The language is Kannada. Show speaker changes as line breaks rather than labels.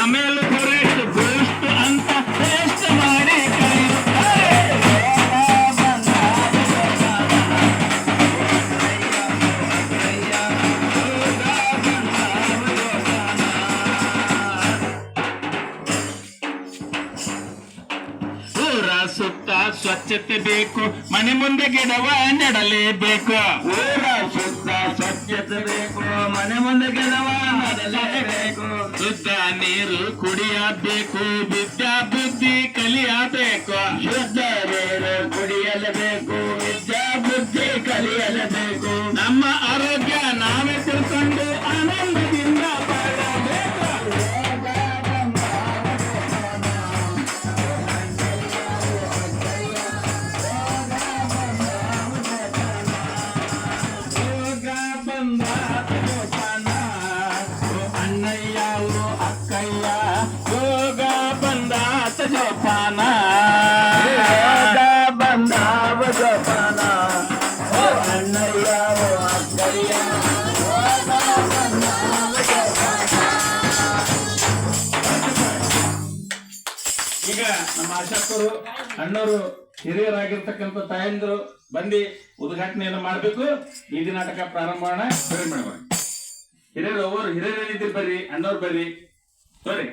ಆಮೇಲೆ ಬರೆಷ್ಟು ಬೂಸ್ಟ್ ಅಂತ ಟೇಸ್ಟ್ ಮಾಡಿ ಕರೆಯುತ್ತಾರೆ. ಊರ ಸುತ್ತ ಸ್ವಚ್ಛತೆ ಬೇಕು, ಮನೆ ಮುಂದೆ ಗಿಡವ ನೆಡಲೇಬೇಕು.
ಊರ ಸುತ್ತ ಸ್ವಚ್ಛತೆ ಬೇಕು, ಮನೆ ಮುಂದೆ ಗಿಡವ ನೆಡಲೇಬೇಕು.
ಶುದ್ಧ ನೀರು ಕುಡಿಯಬೇಕು, ವಿದ್ಯಾ ಬುದ್ಧಿ ಕಲಿಯಬೇಕು.
ಶುದ್ಧ ನೀರು ಕುಡಿಯಲೇಬೇಕು, ವಿದ್ಯಾ ಬುದ್ಧಿ ಕಲಿಯಲೇಬೇಕು.
ನಮ್ಮ ಆರೋಗ್ಯ ನಾವೇ ತಿಳ್ಕೊಂಡು ಆನಂದದಿಂದ ಬಾಳಬೇಕು. ಯೋಗ ಬಂದಾತ ಜೋಪಾನ, ಓ ಅಣ್ಣಯ್ಯ ಓ ಅಕ್ಕಯ್ಯ, ಯೋಗ ಬಂದಾತ ಜೋಪಾನ.
ಯೋಗ ಬಂದಾವ ಜೋಪಾನ, ಓ ಅಣ್ಣಯ್ಯ ಓ ಅಕ್ಕಯ್ಯ.
ಈಗ ನಮ್ಮ ಆಶಾಕರು ಅಣ್ಣವರು ಹಿರಿಯರಾಗಿರ್ತಕ್ಕಂಥ ತಾಯಂದಿರು ಬಂದು ಉದ್ಘಾಟನೆಯನ್ನು ಮಾಡಬೇಕು. ಬೀದಿ ನಾಟಕ ಪ್ರಾರಂಭ ಮಾಡೋಣ. ಹಿರಿಯರು ಒಬ್ಬರು ಹಿರಿಯರೇನಿದ್ದೀರಿ ಬರ್ರಿ, ಅಣ್ಣವ್ರು ಬರ್ರಿ, ಸರಿ.